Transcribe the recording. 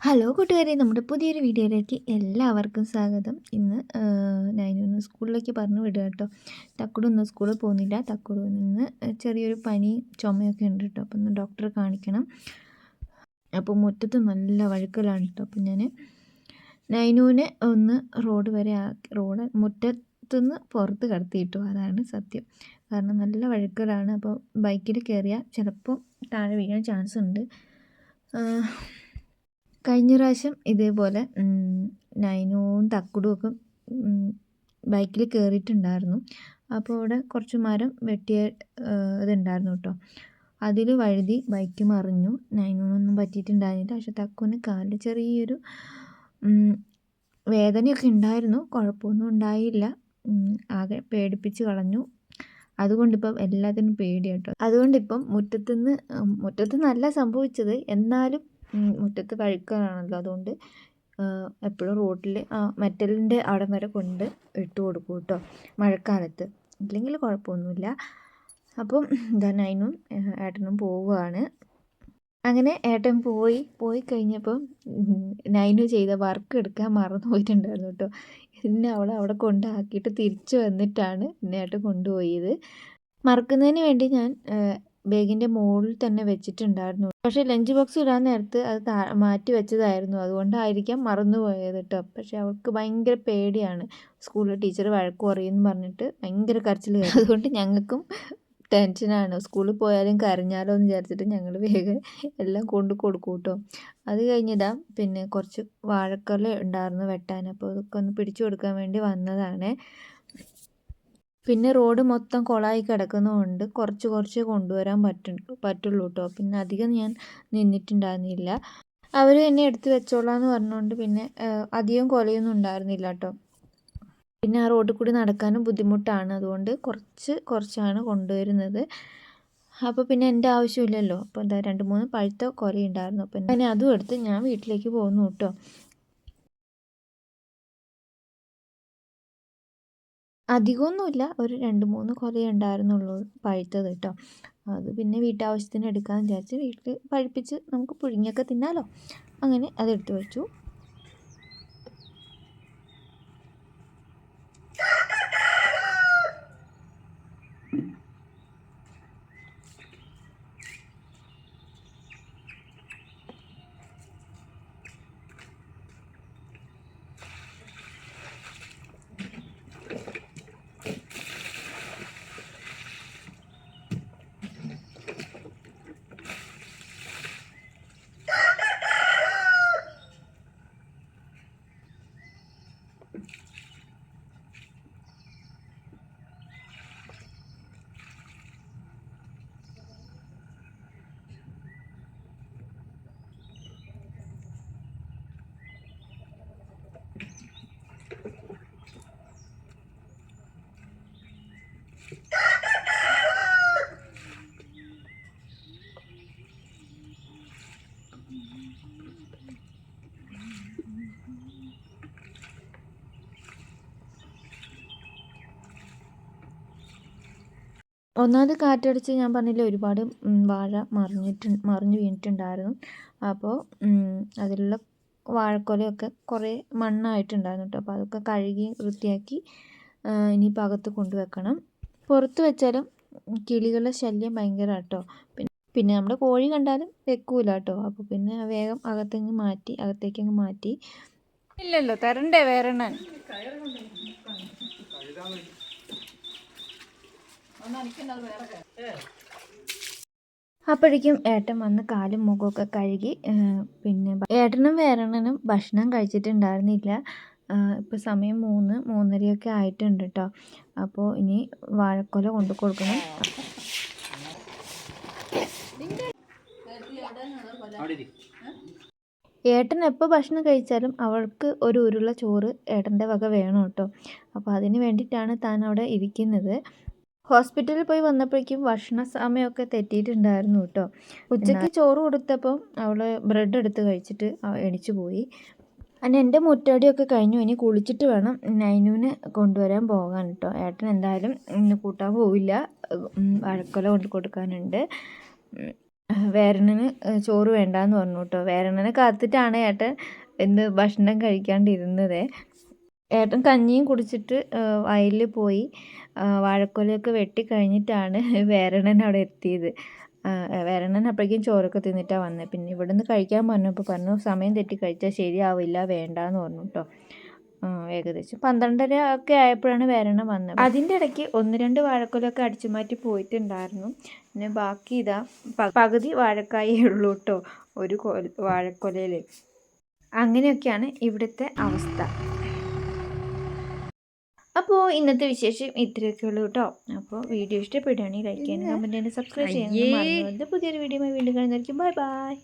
Hello കൂട്ടുകാരെ, നമ്മുടെ പുതിയൊരു വീഡിയോയിലേക്ക് എല്ലാവർക്കും സ്വാഗതം. ഇന്ന് നൈനു സ്കൂളിലേക്ക് പറഞ്ഞു വിടുക കേട്ടോ. തക്കുടു ഇന്ന് സ്കൂളിൽ പോകുന്നില്ല. തക്കുടു നിന്ന് ചെറിയൊരു പനി ചുമയൊക്കെ ഉണ്ട് കേട്ടോ. അപ്പം ഇന്ന് ഡോക്ടറെ കാണിക്കണം. അപ്പോൾ മുറ്റത്ത് നല്ല വഴുക്കലാണ് കേട്ടോ. അപ്പം ഞാൻ നൈനുവിനെ ഒന്ന് റോഡ് വരെ മുറ്റത്തുനിന്ന് പുറത്ത് കടത്തിയിട്ടു. അതാണ് സത്യം. കാരണം നല്ല വഴുക്കലാണ്. അപ്പോൾ ബൈക്കിൽ കയറിയാൽ ചിലപ്പോൾ താഴെ വീഴാൻ ചാൻസ് ഉണ്ട്. കഴിഞ്ഞ പ്രാവശ്യം ഇതേപോലെ നൈനുവും തക്കുടും ഒക്കെ ബൈക്കിൽ കയറിയിട്ടുണ്ടായിരുന്നു. അപ്പോൾ അവിടെ കുറച്ച് മരം വെട്ടിയ ഇതുണ്ടായിരുന്നു കേട്ടോ. അതിൽ വഴുതി ബൈക്ക് മറിഞ്ഞു. നൈനുവിനൊന്നും പറ്റിയിട്ടുണ്ടായിരുന്നില്ല. പക്ഷെ തക്കുവിന് കാലിൽ ചെറിയൊരു വേദനയൊക്കെ ഉണ്ടായിരുന്നു. കുഴപ്പമൊന്നും ഉണ്ടായില്ല. പേടിപ്പിച്ച് കളഞ്ഞു. അതുകൊണ്ടിപ്പം എല്ലാത്തിനും പേടിയാണ് കേട്ടോ. അതുകൊണ്ടിപ്പം മുറ്റത്തുനിന്നല്ല സംഭവിച്ചത്, എന്നാലും മുറ്റത്ത് വഴുക്കലാണല്ലോ. അതുകൊണ്ട് എപ്പോഴും റോഡിൽ മെറ്റലിൻ്റെ അവിടം വരെ കൊണ്ട് ഇട്ട് കൊടുക്കും കേട്ടോ മഴക്കാലത്ത്. ഇല്ലെങ്കിൽ കുഴപ്പമൊന്നുമില്ല. അപ്പം നൈനും ഏട്ടനും പോവുകയാണ്. അങ്ങനെ ഏട്ടൻ പോയി കഴിഞ്ഞപ്പം നൈനു ചെയ്ത വർക്ക് എടുക്കാൻ മറന്നു പോയിട്ടുണ്ടായിരുന്നു കേട്ടോ. പിന്നെ അവിടെ കൊണ്ടാക്കിയിട്ട് തിരിച്ചു വന്നിട്ടാണ് പിന്നെ ഏട്ടൻ കൊണ്ടുപോയത്. മറക്കുന്നതിന് വേണ്ടി ഞാൻ ബാഗിൻ്റെ മുകളിൽ തന്നെ വെച്ചിട്ടുണ്ടായിരുന്നു. പക്ഷേ ലഞ്ച് ബോക്സ് ഇടാൻ നേരത്ത് അത് മാറ്റി വെച്ചതായിരുന്നു. അതുകൊണ്ടായിരിക്കാം മറന്നു പോയത് കേട്ടോ. പക്ഷേ അവൾക്ക് ഭയങ്കര പേടിയാണ്. സ്കൂളിൽ ടീച്ചർ വഴക്ക് പറയുമെന്ന് പറഞ്ഞിട്ട് ഭയങ്കര കരച്ചിൽ. അതുകൊണ്ട് ഞങ്ങൾക്കും ടെൻഷനാണ്. സ്കൂളിൽ പോയാലും കരഞ്ഞാലോ എന്ന് വിചാരിച്ചിട്ട് ഞങ്ങൾ വേഗം എല്ലാം കൊണ്ട് കൊടുക്കും കേട്ടോ. അത് കഴിഞ്ഞതാ പിന്നെ കുറച്ച് വാഴക്കൊല ഉണ്ടായിരുന്നു വെട്ടാൻ. അപ്പോൾ അതൊക്കെ ഒന്ന് പിടിച്ചു കൊടുക്കാൻ വേണ്ടി വന്നതാണ്. പിന്നെ റോഡ് മൊത്തം കുളമായി കിടക്കുന്നതുകൊണ്ട് കുറച്ച് കൊണ്ടുവരാൻ പറ്റുള്ളൂ കേട്ടോ. പിന്നെ അധികം ഞാൻ നിന്നിട്ടുണ്ടായിരുന്നില്ല. അവർ എന്നെ എടുത്ത് വെച്ചോളാന്ന് പറഞ്ഞുകൊണ്ട് പിന്നെ അധികം കൊലയൊന്നും ഉണ്ടായിരുന്നില്ല കേട്ടോ. പിന്നെ ആ റോഡിൽ കൂടി നടക്കാനും ബുദ്ധിമുട്ടാണ്. അതുകൊണ്ട് കുറച്ചാണ് കൊണ്ടുവരുന്നത്. അപ്പോൾ പിന്നെ എൻ്റെ ആവശ്യമില്ലല്ലോ. അപ്പോൾ എന്താ 2-3 പഴുത്ത കൊലയുണ്ടായിരുന്നു. അപ്പം അങ്ങനെ അതും എടുത്ത് ഞാൻ വീട്ടിലേക്ക് പോകുന്നു കേട്ടോ. അധികമൊന്നുമില്ല, ഒരു 2-3 കൊലയേ ഉണ്ടായിരുന്നുള്ളൂ പഴുത്തത് കേട്ടോ. അത് പിന്നെ വീട്ടാവശ്യത്തിന് എടുക്കാമെന്ന് വിചാരിച്ച് വീട്ടിൽ പഴുപ്പിച്ച് നമുക്ക് പുഴുങ്ങിയൊക്കെ തിന്നാലോ. അങ്ങനെ അതെടുത്ത് വെച്ചു. ഒന്നാമത് കാറ്റടിച്ച് ഞാൻ പറഞ്ഞില്ലേ ഒരുപാട് വാഴ മറിഞ്ഞു വീണിട്ടുണ്ടായിരുന്നു. അപ്പോൾ അതിലുള്ള വാഴക്കൊലയൊക്കെ കുറേ മണ്ണായിട്ടുണ്ടായിരുന്നു കേട്ടോ. അപ്പോൾ അതൊക്കെ കഴുകി വൃത്തിയാക്കി ഇനിയിപ്പോൾ അകത്ത് കൊണ്ടുവെക്കണം. പുറത്ത് വെച്ചാലും കിളികളുടെ ശല്യം ഭയങ്കര കേട്ടോ. പിന്നെ നമ്മുടെ കോഴി കണ്ടാലും വെക്കൂല കേട്ടോ. അപ്പോൾ പിന്നെ വേഗം അകത്തേക്കങ്ങ് മാറ്റി. ഇല്ലല്ലോ തരണ്ടേ വേറെ അപ്പോഴേക്കും ഏട്ടൻ വന്ന് കാലും മുഖമൊക്കെ കഴുകി. പിന്നെ ഏട്ടനും വേറെണ്ണനും ഭക്ഷണം കഴിച്ചിട്ടുണ്ടായിരുന്നില്ല. ഇപ്പോൾ സമയം 3-3:30 ആയിട്ടുണ്ട് കേട്ടോ. അപ്പോൾ ഇനി വാഴക്കൊല കൊണ്ടു കൊടുക്കണം. ഏട്ടൻ എപ്പോൾ ഭക്ഷണം കഴിച്ചാലും അവൾക്ക് ഒരു ഉരുള ചോറ് ഏട്ടൻ്റെ വക വേണം കേട്ടോ. അപ്പോൾ അതിന് വേണ്ടിയിട്ടാണ് താൻ അവിടെ ഇരിക്കുന്നത്. ഹോസ്പിറ്റലിൽ പോയി വന്നപ്പോഴേക്കും ഭക്ഷണ സമയമൊക്കെ തെറ്റിയിട്ടുണ്ടായിരുന്നു കേട്ടോ. ഉച്ചയ്ക്ക് ചോറ് കൊടുത്തപ്പം അവൾ ബ്രെഡ് എടുത്ത് കഴിച്ചിട്ട് എണിച്ചു പോയി. അങ്ങനെ എൻ്റെ മുറ്റടിയൊക്കെ കഴിഞ്ഞു. ഇനി കുളിച്ചിട്ട് വേണം നൈനുവിനെ കൊണ്ടുവരാൻ പോകാൻ കേട്ടോ. ഏട്ടൻ എന്തായാലും ഇന്ന് കൂട്ടാൻ പോവില്ല. വാഴക്കൊല കൊണ്ട് കൊടുക്കാനുണ്ട്. വേരണന് ചോറ് വേണ്ടാന്ന് പറഞ്ഞു കേട്ടോ. വേരണനെ കാത്തിട്ടാണ് ഏട്ടൻ ഭക്ഷണം കഴിക്കാണ്ടിരുന്നത്. ഏട്ടൻ കഞ്ഞിയും കുടിച്ചിട്ട് വയലിൽ പോയി വാഴക്കൊലയൊക്കെ വെട്ടി കഴിഞ്ഞിട്ടാണ് വേരണൻ അവിടെ എത്തിയത്. വേരണൻ അപ്പോഴേക്കും ചോറൊക്കെ തിന്നിട്ടാണ് വന്നത്. പിന്നെ ഇവിടെ നിന്ന് കഴിക്കാൻ പറഞ്ഞപ്പോൾ പറഞ്ഞു സമയം തെറ്റി കഴിച്ചാൽ ശരിയാവില്ല, വേണ്ടാന്ന് പറഞ്ഞു കേട്ടോ. ഏകദേശം 12:30 ഒക്കെ ആയപ്പോഴാണ് വേരണൻ വന്നത്. അതിൻ്റെ ഇടയ്ക്ക് 1-2 വാഴക്കൊലൊക്കെ അടിച്ചു മാറ്റി പോയിട്ടുണ്ടായിരുന്നു. പിന്നെ ബാക്കി ഇതാ പകുതി വാഴക്കായേ ഉള്ളൂ കേട്ടോ ഒരു വാഴക്കൊലയിൽ. അങ്ങനെയൊക്കെയാണ് ഇവിടുത്തെ അവസ്ഥ. അപ്പോൾ ഇന്നത്തെ വിശേഷം ഇത്രയൊക്കെ ഉള്ളൂ കേട്ടോ. അപ്പോൾ വീഡിയോ ഇഷ്ടപ്പെടുകയാണെങ്കിൽ ലൈക്ക് ചെയ്യാനും കമൻറ്റ് ചെയ്യാനും സബ്സ്ക്രൈബ് ചെയ്യാനും മറന്നു. പുതിയൊരു വീഡിയോ വീണ്ടും കാണുന്നതായിരിക്കും. Bye bye.